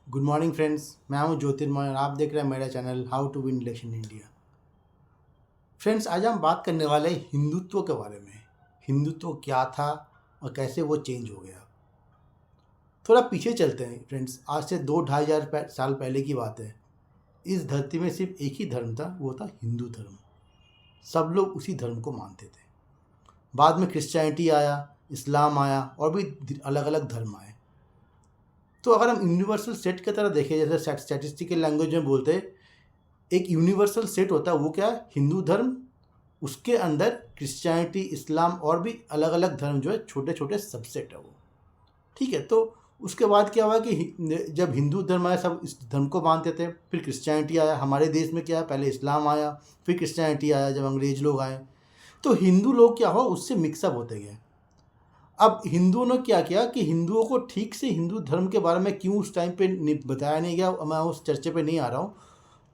Good morning friends. मैं हूं ज्योतिर्मय और आप देख रहे हैं मेरा channel how to win election India. Friends, आज हम बात करने वाले हैं हिंदुत्व के बारे में। हिंदुत्व क्या था और कैसे वो चेंज हो गया। थोड़ा पीछे चलते हैं फ्रेंड्स। आज से 2-2,500 साल पहले की बात है। इस धरती में सिर्फ एक ही धर्म था, वो था हिंदू धर्म। सब लोग उसी धर्म को मानते थे। बाद में क्रिश्चियनिटी आया, इस्लाम आया और भी अलग अलग धर्म आए। तो अगर हम यूनिवर्सल सेट की तरह देखें, जैसे स्टैटिस्टिकल लैंग्वेज में बोलते हैं, एक यूनिवर्सल सेट होता है। वो क्या है? हिंदू धर्म, उसके अंदर क्रिश्चियनिटी, इस्लाम और भी अलग अलग धर्म जो है छोटे छोटे सबसेट है वो। ठीक है। तो उसके बाद क्या हुआ कि जब हिंदू धर्म आया, सब इस धर्म को मानते थे। फिर क्रिश्चियनिटी आया। हमारे देश में क्या है, पहले इस्लाम आया, फिर क्रिश्चियनिटी आया जब अंग्रेज लोग आए। तो हिंदू लोग क्या हुआ, उससे मिक्सअप होते गए। अब हिंदुओं ने क्या किया कि हिंदुओं को ठीक से हिंदू धर्म के बारे में क्यों उस टाइम पे बताया नहीं गया, मैं उस चर्चे पे नहीं आ रहा हूँ।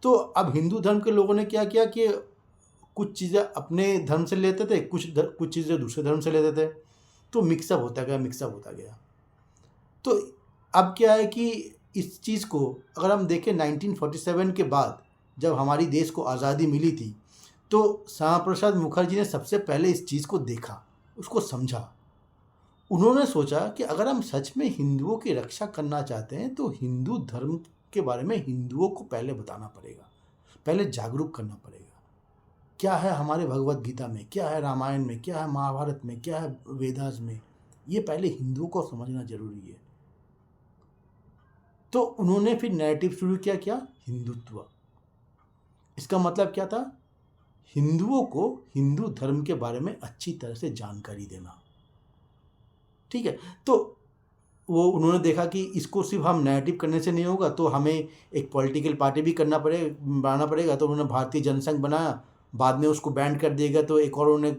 तो अब हिंदू धर्म के लोगों ने क्या किया कि कुछ चीज़ें अपने धर्म से लेते थे, कुछ चीज़ें दूसरे धर्म से लेते थे। तो मिक्सअप होता गया, मिक्सअप होता गया। तो अब क्या है कि इस चीज़ को अगर हम देखें 1947 के बाद, जब हमारी देश को आज़ादी मिली थी, तो श्यामा प्रसाद मुखर्जी ने सबसे पहले इस चीज़ को देखा, उसको समझा। उन्होंने सोचा कि अगर हम सच में हिंदुओं की रक्षा करना चाहते हैं तो हिंदू धर्म के बारे में हिंदुओं को पहले बताना पड़ेगा, पहले जागरूक करना पड़ेगा। क्या है हमारे भगवत गीता में, क्या है रामायण में, क्या है महाभारत में, क्या है वेदास में, ये पहले हिंदुओं को समझना जरूरी है। तो उन्होंने फिर नैरेटिव शुरू किया हिंदुत्व। इसका मतलब क्या था? हिंदुओं को हिंदू धर्म के बारे में अच्छी तरह से जानकारी देना। ठीक है। तो वो उन्होंने देखा कि इसको सिर्फ हम नैरेटिव करने से नहीं होगा, तो हमें एक पॉलिटिकल पार्टी भी बनाना पड़ेगा। तो उन्होंने भारतीय जनसंघ बनाया। बाद में उसको बैन कर दिया गया। तो एक और उन्होंने,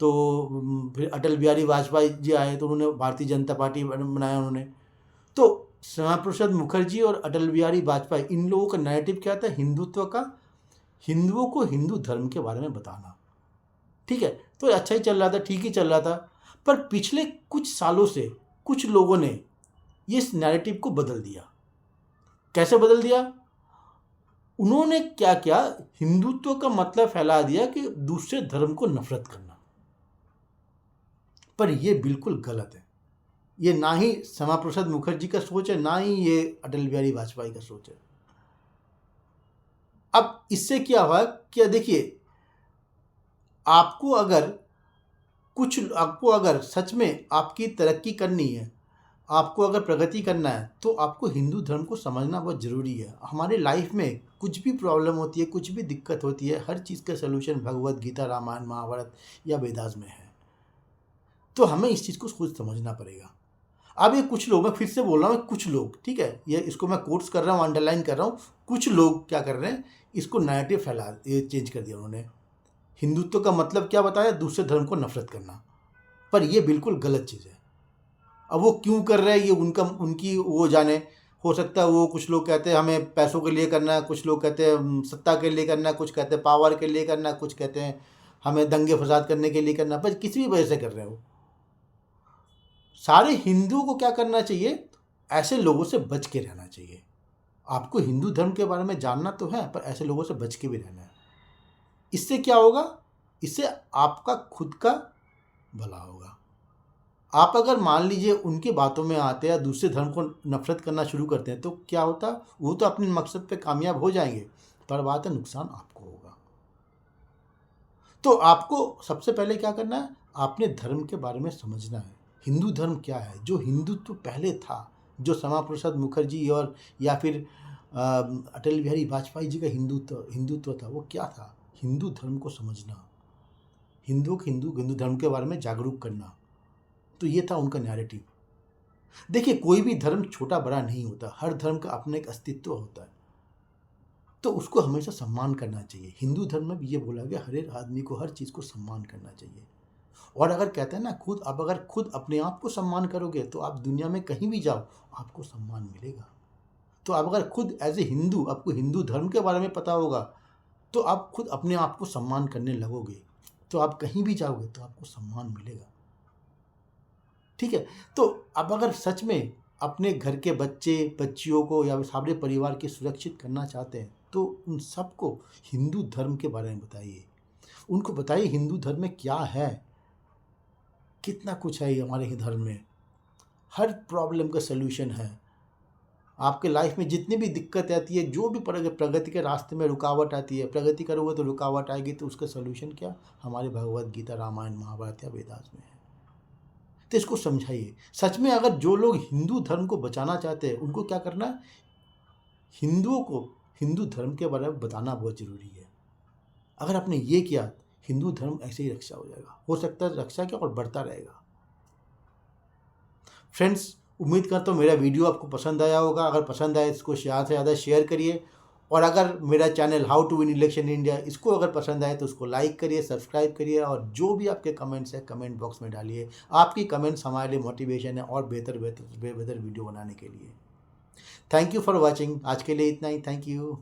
तो फिर अटल बिहारी वाजपेयी जी आए तो उन्होंने भारतीय जनता पार्टी बनाया उन्होंने। तो श्यामा प्रसाद मुखर्जी और अटल बिहारी वाजपेयी, इन लोगों का नैरेटिव क्या था? हिंदुत्व का, हिंदुओं को हिंदू धर्म के बारे में बताना। ठीक है। तो अच्छा ही चल रहा था, ठीक ही चल रहा था। पर पिछले कुछ सालों से कुछ लोगों ने इस नैरेटिव को बदल दिया। कैसे बदल दिया? उन्होंने क्या किया, हिंदुत्व का मतलब फैला दिया कि दूसरे धर्म को नफरत करना। पर यह बिल्कुल गलत है। ये ना ही श्यामा प्रसाद मुखर्जी का सोच है, ना ही ये अटल बिहारी वाजपेयी का सोच है। अब इससे क्या हुआ, क्या देखिए, आपको अगर सच में आपकी तरक्की करनी है, आपको अगर प्रगति करना है, तो आपको हिंदू धर्म को समझना बहुत ज़रूरी है। हमारे लाइफ में कुछ भी प्रॉब्लम होती है, कुछ भी दिक्कत होती है, हर चीज़ का सलूशन भगवत गीता, रामायण, महाभारत या वेदास में है। तो हमें इस चीज़ को खुद समझना पड़ेगा। अब ये कुछ लोग, मैं फिर से बोल रहा हूँ, कुछ लोग, ठीक है, ये इसको मैं कोट्स कर रहा हूँ, अंडरलाइन कर रहा हूँ। कुछ लोग क्या कर रहे हैं, इसको नैरेटिव ये चेंज कर दिया उन्होंने। हिंदुत्व का मतलब क्या बताया? दूसरे धर्म को नफरत करना। पर यह बिल्कुल गलत चीज़ है। अब वो क्यों कर रहे हैं ये उनकी वो जाने। हो सकता है वो, कुछ लोग कहते हैं हमें पैसों के लिए करना है, कुछ लोग कहते हैं सत्ता के लिए करना है, कुछ कहते हैं पावर के लिए करना है, कुछ कहते हैं हमें दंगे फसाद करने के लिए करना है। पर किसी भी वजह से कर रहे हो, सारे हिंदुओं को क्या करना चाहिए? ऐसे लोगों से बच के रहना चाहिए। आपको हिंदू धर्म के बारे में जानना तो है, पर ऐसे लोगों से बच के भी रहना है। इससे क्या होगा? इससे आपका खुद का भला होगा। आप अगर मान लीजिए उनकी बातों में आते हैं या दूसरे धर्म को नफरत करना शुरू करते हैं, तो क्या होता? वो तो अपने मकसद पे कामयाब हो जाएंगे, पर बात है नुकसान आपको होगा। तो आपको सबसे पहले क्या करना है? अपने धर्म के बारे में समझना है। हिंदू धर्म क्या है? जो हिंदुत्व पहले था, जो श्यामा प्रसाद मुखर्जी और या फिर अटल बिहारी वाजपेयी जी का हिंदुत्व था, वो क्या था? हिंदू धर्म को समझना, हिंदू धर्म के बारे में जागरूक करना। तो ये था उनका नैरेटिव। देखिए, कोई भी धर्म छोटा बड़ा नहीं होता, हर धर्म का अपना एक अस्तित्व होता है। तो उसको हमेशा सम्मान करना चाहिए। हिंदू धर्म में भी ये बोला गया, हर एक आदमी को हर चीज़ को सम्मान करना चाहिए। और अगर कहते हैं ना, अगर खुद अपने आप को सम्मान करोगे तो आप दुनिया में कहीं भी जाओ, आपको सम्मान मिलेगा। तो आप अगर खुद एज ए हिंदू, आपको हिंदू धर्म के बारे में पता होगा, तो आप खुद अपने आप को सम्मान करने लगोगे, तो आप कहीं भी जाओगे तो आपको सम्मान मिलेगा। ठीक है। तो अब अगर सच में अपने घर के बच्चे बच्चियों को या सारे परिवार की सुरक्षित करना चाहते हैं तो उन सबको हिंदू धर्म के बारे में बताइए। उनको बताइए हिंदू धर्म में क्या है, कितना कुछ है ये हमारे ही धर्म में। हर प्रॉब्लम का सलूशन है। आपके लाइफ में जितनी भी दिक्कत आती है, जो भी प्रगति के रास्ते में रुकावट आती है, प्रगति करोगे तो रुकावट आएगी, तो उसका सलूशन क्या? हमारे भगवत गीता, रामायण, महाभारत या वेदास में है। तो इसको समझाइए। सच में अगर जो लोग हिंदू धर्म को बचाना चाहते हैं उनको क्या करना है? हिंदुओं को हिंदू धर्म के बारे में बताना बहुत ज़रूरी है। अगर आपने ये किया, हिंदू धर्म ऐसे ही रक्षा हो जाएगा। हो सकता है रक्षा क्या, और बढ़ता रहेगा। फ्रेंड्स, उम्मीद करता हूँ मेरा वीडियो आपको पसंद आया होगा। अगर पसंद आए इसको ज़्यादा से ज़्यादा शेयर करिए, और अगर मेरा channel how to win election India इसको अगर पसंद आए तो उसको लाइक करिए, सब्सक्राइब करिए, और जो भी आपके कमेंट्स हैं कमेंट बॉक्स में डालिए। आपकी कमेंट्स हमारे लिए मोटिवेशन है और बेहतर वीडियो बनाने के लिए। Thank you for watching. आज के लिए इतना ही। Thank you.